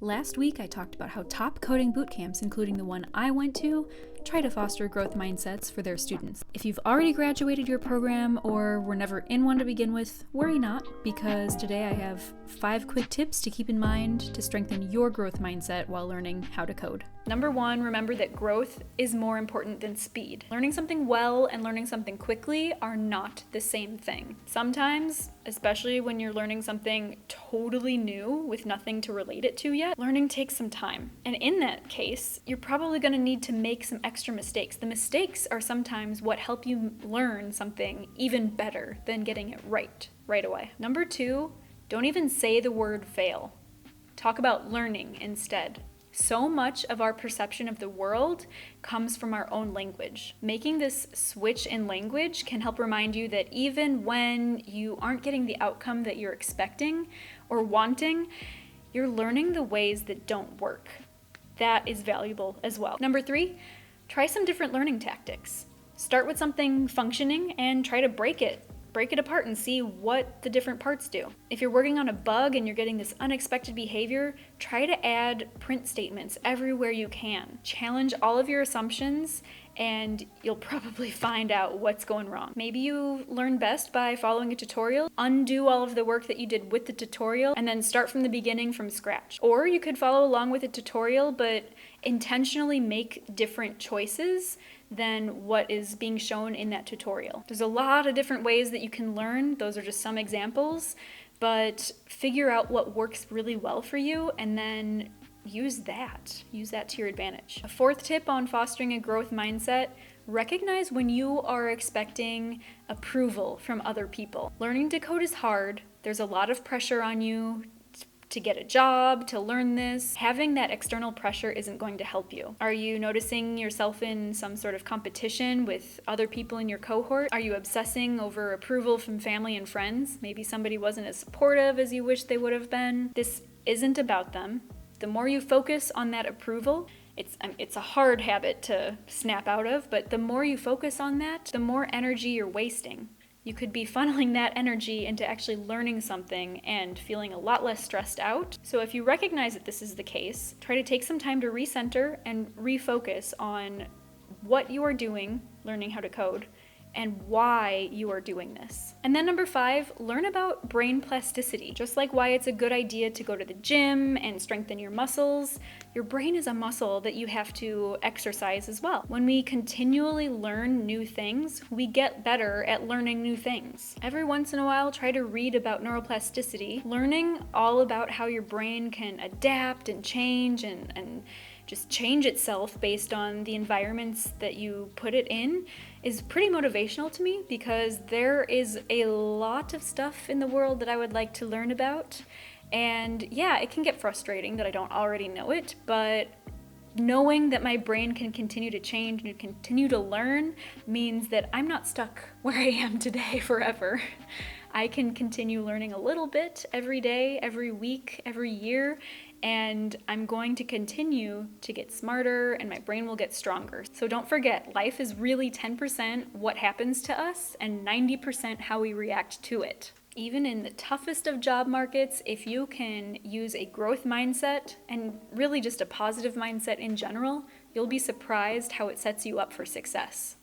Last week, I talked about how top coding bootcamps, including the one I went to, try to foster growth mindsets for their students. If you've already graduated your program or were never in one to begin with, worry not, because today I have 5 quick tips to keep in mind to strengthen your growth mindset while learning how to code. Number 1, remember that growth is more important than speed. Learning something well and learning something quickly are not the same thing. Sometimes, especially when you're learning something totally new with nothing to relate it to yet, learning takes some time. And in that case, you're probably going to need to make some extra mistakes. The mistakes are sometimes what help you learn something even better than getting it right away. Number 2, don't even say the word fail. Talk about learning instead. So much of our perception of the world comes from our own language. Making this switch in language can help remind you that even when you aren't getting the outcome that you're expecting or wanting, you're learning the ways that don't work. That is valuable as well. Number 3, try some different learning tactics. Start with something functioning and try to break it apart and see what the different parts do. If you're working on a bug and you're getting this unexpected behavior, try to add print statements everywhere you can. Challenge all of your assumptions and you'll probably find out what's going wrong. Maybe you learn best by following a tutorial, undo all of the work that you did with the tutorial, and then start from the beginning from scratch. Or you could follow along with a tutorial, but intentionally make different choices than what is being shown in that tutorial. There's a lot of different ways that you can learn. Those are just some examples, but figure out what works really well for you and then use that to your advantage. A 4th tip on fostering a growth mindset: recognize when you are expecting approval from other people. Learning to code is hard. There's a lot of pressure on you to get a job, to learn this. Having that external pressure isn't going to help you. Are you noticing yourself in some sort of competition with other people in your cohort? Are you obsessing over approval from family and friends? Maybe somebody wasn't as supportive as you wish they would have been. This isn't about them. The more you focus on that approval, it's a hard habit to snap out of, but the more you focus on that, the more energy you're wasting. You could be funneling that energy into actually learning something and feeling a lot less stressed out. So if you recognize that this is the case, try to take some time to recenter and refocus on what you are doing, learning how to code, and why you are doing this. And then number 5, learn about brain plasticity. Just like why it's a good idea to go to the gym and strengthen your muscles, your brain is a muscle that you have to exercise as well. When we continually learn new things, we get better at learning new things. Every once in a while, try to read about neuroplasticity. Learning all about how your brain can adapt and change and just change itself based on the environments that you put it in is pretty motivational to me, because there is a lot of stuff in the world that I would like to learn about. And yeah, it can get frustrating that I don't already know it, but knowing that my brain can continue to change and continue to learn means that I'm not stuck where I am today forever. I can continue learning a little bit every day, every week, every year, and I'm going to continue to get smarter and my brain will get stronger. So don't forget, life is really 10% what happens to us and 90% how we react to it. Even in the toughest of job markets, if you can use a growth mindset and really just a positive mindset in general, you'll be surprised how it sets you up for success.